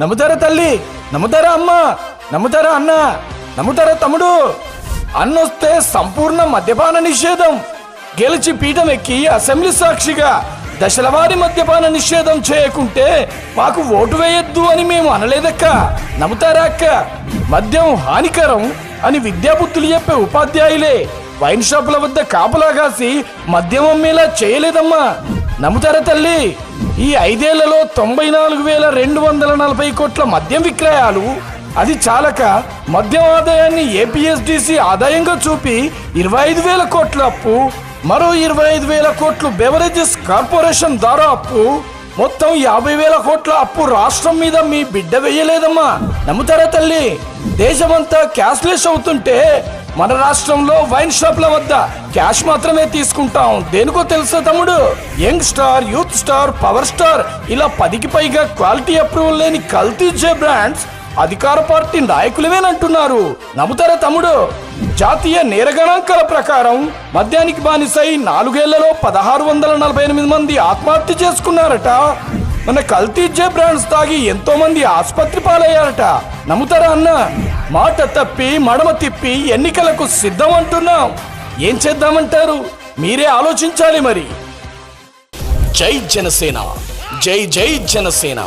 నమ్ముతారా తల్లి? నమ్ముతారా అమ్మ? నమ్ముతారా అన్న? నమ్ముతారా తమ్ముడు? అన్నొస్తే సంపూర్ణ మద్యపాన నిషేధం, గెలిచి పీఠం ఎక్కి అసెంబ్లీ సాక్షిగా దశలవారీ మద్యపాన నిషేధం చేయకుంటే మాకు ఓటు వేయొద్దు అని మేము అనలేదక్క. నమ్ముతారా అక్క? మద్యం హానికరం అని విద్యాబుద్ధులు చెప్పే ఉపాధ్యాయులే వైన్ షాపుల వద్ద కాపలా కాసి మద్యం అమ్మేలా చేయలేదమ్మా. నమ్ముతారా తల్లి? ఈ 5 ఏళ్లలో 94,240 కోట్ల మద్యం విక్రయాలు, అది చాలక మద్యం ఆదాయాన్ని ఏపీఎస్డిసి ఆదాయంగా చూపి 25,000 కోట్ల అప్పు, మరో 25,000 కోట్లు బెవరేజెస్ కార్పొరేషన్ ద్వారా అప్పు, మొత్తం 50,000 కోట్ల అప్పు రాష్ట్రం మీద మీ బిడ్డ వేయలేదమ్మా. నమ్ముతారా తల్లి? దేశమంతా క్యాష్లెస్ అవుతుంటే మన రాష్ట్రంలో వైన్ షాప్ల వద్ద క్యాష్ మాత్రమే తీసుకుంటాం. దేనికో తెలుసా తమ్ముడు? Young star, youth star, power star ఇలా 10కి పైగా క్వాలిటీ అప్రూవల్ లేని కల్తీ జే బ్రాండ్స్ అధికార పార్టీ నాయకులవేనంటున్నారు. నమ్ముతారా తమ్ముడు? జాతీయ నేర గణాంకాల ప్రకారం మద్యానికి బానిసై 4 ఏళ్లలో 1648 మంది ఆత్మహత్య చేసుకున్నారట. మన కల్తీ జే బ్రాండ్స్ తాగి ఎంతో మంది ఆసుపత్రి పాలయ్యారట. నమ్ముతారా అన్న? మాట తప్పి మడమ తిప్పి ఎన్నికలకు సిద్ధం అంటున్నాం. ఏం చేద్దామంటారు? మీరే ఆలోచించాలి మరి. జై జనసేన, జై జై జనసేన.